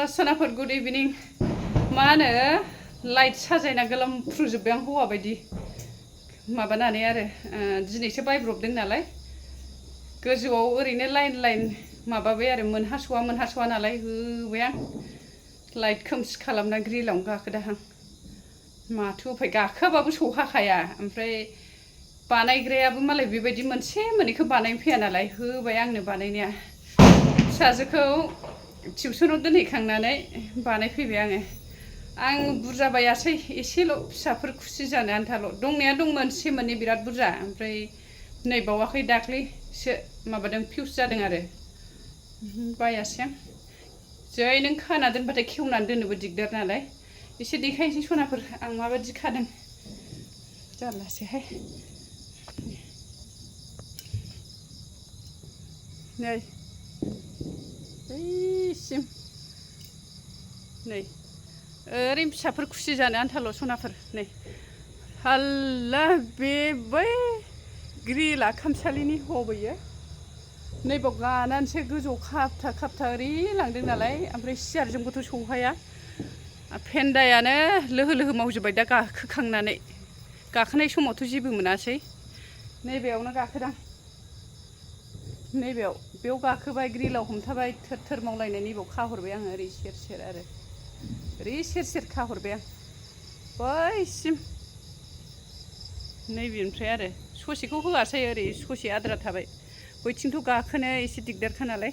सोनाफोर good इभिनिं मा होनो light साजायना गोलोमफ्रुजोब्बाय आं हौवा बायदि माबानानै आरो दिनैसो बायब्रबदों नालाय गोजौआव ओरैनो लाइन लाइन माबाबाय आरो मोनहास'वा नालाय होबाय आं लाइट खोमसि खालामना ग्रिलावनो गाखोदाहां माथो उफाय गाखोआबाबो सौहाखाया ओमफ्राय बानायग्रायाबो मालाय बेबायदि मोनसे मोननैखौ बानायनो फैया नालाय होबाय आंनो बानायनाया फिसाजोखौ टिउसनाव दोनहैखांनानै बानायफैबाय आं बुरजा बायासै एसेल' फिसाफोर खुसि जानो आन्थाल' दंनाया दं मोनसे मोननै बिराद बुरजा ओमफ्राय नै बावाखै दाख्लैसो माबादों फिउस जादों आरो बायासै आं जै नों खाना दोनबाथाय खेवनानै दोननोबो दिगदार नालाय एसे देखायनोसै सनाफोर आं माबायदि खादों जारलासैहाय नै बैसिम नै ओरैनो फिसाफोर खुसि जानो आन्थाल' सनाफोर नै हाल्ला बे बै ग्रिला खामसालिनि हबैयो नैबाव गानानैसो गोजौआव खाबथा ओरै लांदों नालाय ओमफ्राय सियारजोंबोथ' सौहाया फेन्दायानो लोहो मावजोब्बाय दा गाखोखांनानै गाखोनाय समावथ' जेबो मोनासै नैबेयावनो गाखोदां बेयाव गाखोबाय ग्रिलाव हमथाबाय थोर मावलायनाय नैबाव खाहरबाय आङो ओरै सेर आरो ओरै सेर खाहरबाय आं बैसिम नैबेनिफ्राय आरो ससेखौ होआसै ओरै ससे आद्रा थाबाय बैथिंथ' गाखोनो एसे दिगदारखा नालाय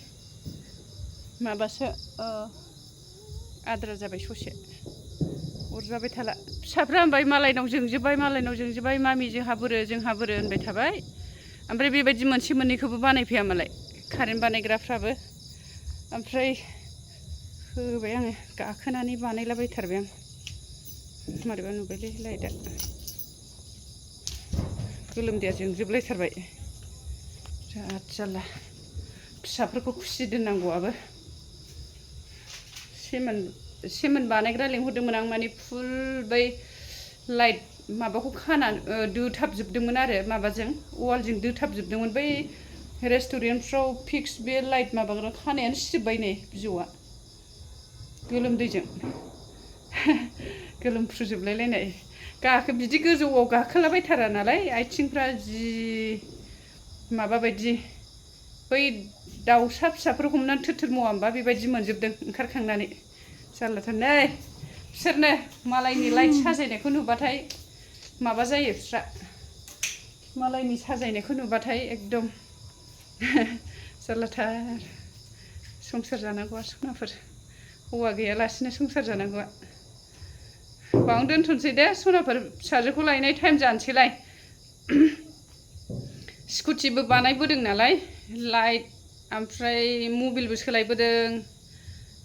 माबासो आद्रा जाबाय ससे अरजाबाय थाला फिसाफ्रा होनबाय मालायनाव जोंजोब्बाय मामि जोंहा बोरो होनबाय थाबाय ओमफ्राय बेबायदि मोनसे मोननैखौबो बानायफैया मालाय कारेन्ट बानायग्राफ्राबो ओमफ्राय होबाय आङो गाखोनानै बानायलाबायथारबाय आं मारैबा नुबायलै लाइटआ गोलोमदैया जोंजोबलायथारबाय बिराद जारला फिसाफोरखौ खुसि दोननांगौआबो सेमोन बानायग्रा लिंहरदोंमोन आं माने फुल बै लाइट माबाखौ खानानै दोथाबजोबदोंमोन आरो माबाजों वालजों दोथाबजोबदोंमोन बै रेस्टुरेन्टफ्राव फिक्स बे लाइट माबाग्रा खानायानो सिजोब्बाय नै बिजौआ गोलोमदैजों गोलोमफ्रुजोबलायलायनाय बिदि गोजौआव गाखोलाबायथारा नालाय आथिंफ्रा जि माबा बायदि बै दाउसा फिसाफोर हमनानै थोर मावा होमबा बेबायदि मोनजोबदों ओंखारखांनानै जारलाथार नै बिसोरनो मालायनि लाइट साजायनायखौ नुबाथाय माबा जायो बिस्रा मालायनि साजायनायखौ नुबाथाय एकदम जारलाथार संसार जानांगौआ सनाफोर हौवा गैयालासिनो संसार जानांगौआ बावनो दोनथ'नोसै दे सनाफोर फिसाजोखौ लायनाय टाइम जानोसैलाय स्कुटिबो बानायबोदों नालाय लाइट ओमफ्राय मबिलबो सोलायबोदों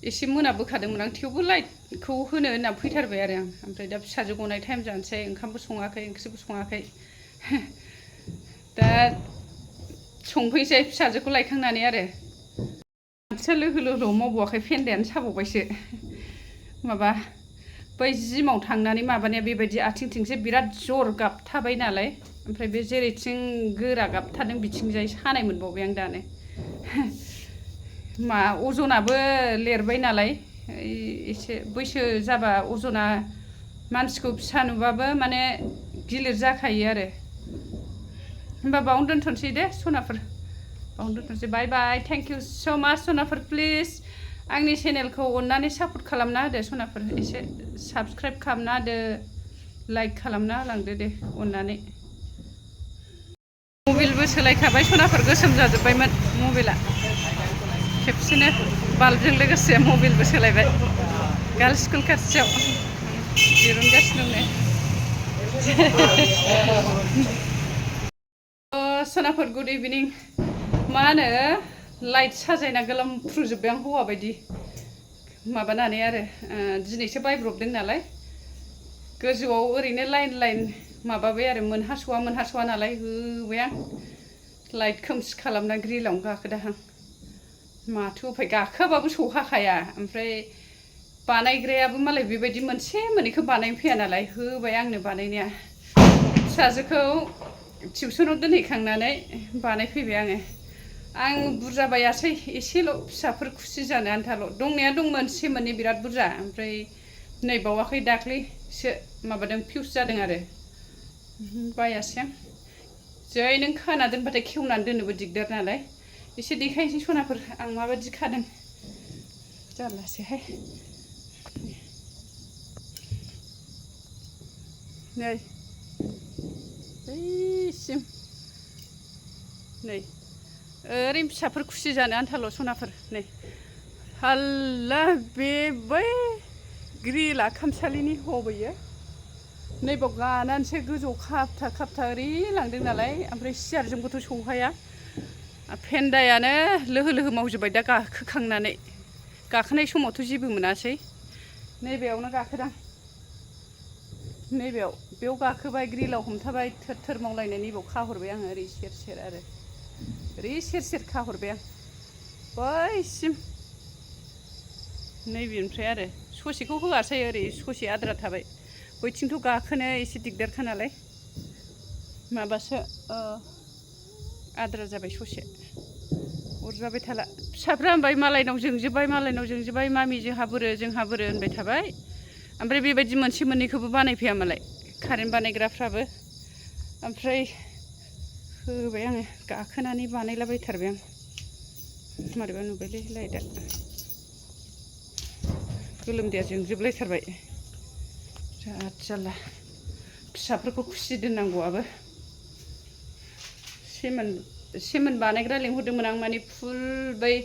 एसे मोनाबोखादोंमोन आं थेवबो लाइटखौ होनो होनना फैथारबाय आरो आं ओमफ्राय दा फिसाजो गनाय टाइम जानोसै ओंखामबो सङाखै ओंख्रिबो सङाखै दा संफैनोसै फिसाजोखौ लायखांनानै आरो मानसिया लोहो मावबावाखै फेन्दायानो साबावबायसो माबा बै जिमाव थांनानै माबानाया बेबायदि आथिंथिंसे बिराद जर गाबथाबाय नालाय ओमफ्राय बे जेरैथिं गोरा गाबथादों बिथिंजाय सानाय मोनबावबाय आं दानो अजनाबो लिरबाय नालाय एसे बैसो जाबा अजना मानसिखौ फिसा नुबाबो माने गिलिर जाखायो आरो होमबा बावनो दोनथ'नोसै दे सनाफोर बावनो दोनथ'नोसै बाय बाय थेंक इउ स' माच सनाफोर प्लिज आंनि चेनेलखौ अननानै सापर्ट खालामना होदो सनाफोर एसे साबस्क्राइब खालामना होदो लाइक खालामना होलांदो दे अननानै मबाइलबो सोलायखाबाय सनाफोर गोसोम जाजोब्बायमोन मबाइला खेबसेनो बाल्बजों लोगोसे मबाइलबो सोलायबाय गार्लस स्कुल खाथियाव दिरुनगासिनो दं सनाफोर गुड इभिनिं मा होनो लाइट साजायना गोलोमफ्रुजोब्बाय आं हौवा बायदि माबानानै आरो दिनैसो बायब्रबदों नालाय गोजौआव ओरैनो लाइन माबाबाय आरो मोनहास'वा नालाय होबाय आं लाइट खोमसि खालामना ग्रिलावनो गाखोदाहां माथो उफाय गाखोआबाबो सौहाखाया ओमफ्राय बानायग्रायाबो मालाय बेबायदि मोनसे मोननैखौ बानायनो फैया नालाय होबाय आंनो बानायनाया फिसाजोखौ टिउसनाव दोनहैखांनानै बानायफैबाय आं बुरजा बायासै एसेल' फिसाफोर खुसि जानो आन्थाल' दंनाया दंमोन सेमोननि बिराद बुरजा ओमफ्राय नै बावाखै दाख्लैसो माबादों फिउस जादों आरो बायासै आं जै नों खाना दोनबाथाय खेवनानै दोननोबो दिगदार नालाय एसे देखायनोसै सनाफोर आं माबायदि खादों जारलासैहाय नै बैसिम नै ओरैनो फिसाफोर खुसि जानो आन्थाल' सनाफोर नै हाल्ला बे बै ग्रिला खामसालिनि हबैयो नैबाव गानानैसो गोजौआव खाबथा खाबथा ओरै लांदों नालाय ओमफ्राय सियारजोंबोथ' सौहाया फेन्दायानो लोहो लोहो मावजोब्बाय दा गाखोखांनानै गाखोनाय समावथ' जेबो मोनासै नैबेयावनो गाखोदां बेयाव गाखोबाय ग्रिलाव हमथाबाय थोर थोर मावलायनाय नैबाव खाहरबाय आङो ओरै सेर सेर आरो ओरै सेर सेर खाहरबाय आं बैसिम नैबेनिफ्राय आरो ससेखौ होआसै ओरै ससे आद्रा थाबाय बैथिंथ' गाखोनो एसे दिगदारखा नालाय माबासो आद्रा जाबाय ससे अरजाबाय थाला फिसाफ्रा होनबाय मालायनाव जोंजोब्बाय मामि जोंहा बोरो होनबाय थाबाय ओमफ्राय बेबायदि मोनसे मोननैखौबो बानायफैया मालाय कारेन्ट बानायग्राफ्राबो ओमफ्राय होबाय आङो गाखोनानै बानायलाबायथारबाय आं मारैबा नुबायलै लाइटआ गोलोमदैया जोंजोबलायथारबाय बिराद जारला फिसाफोरखौ खुसि दोननांगौआबो सेमोन बानायग्रा लिंहरदोंमोन आं माने फुल बै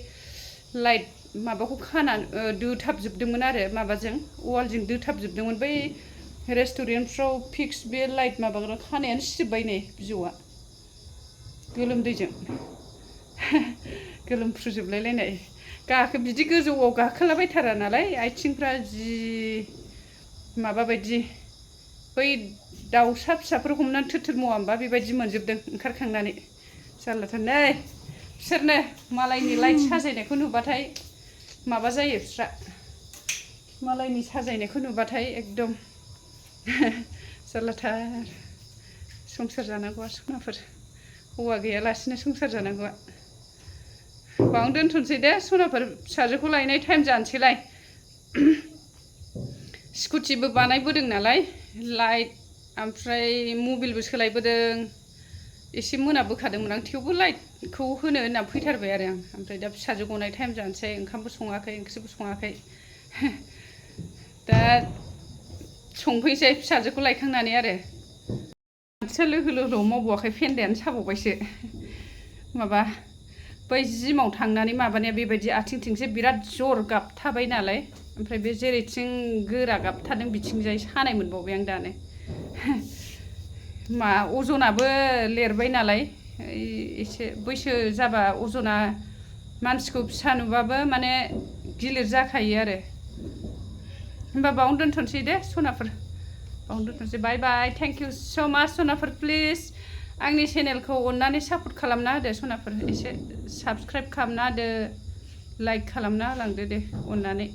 लाइट माबाखौ खानानै दोथाबजोबदोंमोन आरो माबाजों वालजों दोथाबजोबदोंमोन बै रेस्टुरेन्टफ्राव फिक्स बे लाइट माबाग्रा खानायानो सिजोब्बाय नै बिजौआ गोलोमदैजों गोलोमफ्रुजोबलायलायनाय बिदि गोजौआव गाखोलाबायथारा नालाय आथिंफ्रा जि माबा बायदि बै दाउसा फिसाफोर हमनानै थोर मावा होमबा बेबायदि मोनजोबदों ओंखारखांनानै जारलाथार नै बिसोरनो मालायनि लाइट साजायनायखौ नुबाथाय माबा जायो बिस्रा मालायनि साजायनायखौ नुबाथाय एकदम जारलाथार संसार जानांगौआ सनाफोर हौवा गैयालासिनो संसार जानांगौआ बावनो दोनथ'नोसै दे सनाफोर फिसाजोखौ लायनाय टाइम जानोसैलाय स्कुटिबो बानायबोदों नालाय लाइट ओमफ्राय मबिलबो सोलायबोदों एसे मोनाबोखादोंमोन आं थेवबो लाइटखौ होनो होनना फैथारबाय आरो आं ओमफ्राय दा फिसाजो गनाय टाइम जानोसै ओंखामबो सङाखै ओंख्रिबो सङाखै दा संफैनोसै फिसाजोखौ लायखांनानै आरो मानसिया लोहो लोहो मावबावाखै फेन्दायानो साबावबायसो माबा बै जिमाव थांनानै माबानाया बेबायदि आथिं थिंसे बिराद जर गाबथाबाय नालाय ओमफ्राय बे जेरैथिं गोरा गाबथादों बिथिंजाय सानाय मोनबावबाय आं दानो अजनाबो लेरबाय नालाय एसे बैसो जाबा अजना मानसिखौ फिसा नुबाबो माने गिलिर जाखायो आरो होमबा बावनो दोनथ'नोसै दे सनाफोर बावनो दोनथ'नोसै बाय बाय थेंक इउ स' माच सनाफोर प्लिज आंनि चेनेलखौ अननानै सापर्ट खालामना होदो सनाफोर एसे साबस्क्राइब खालामना होदो लाइक खालामना होलांदो दे अननानै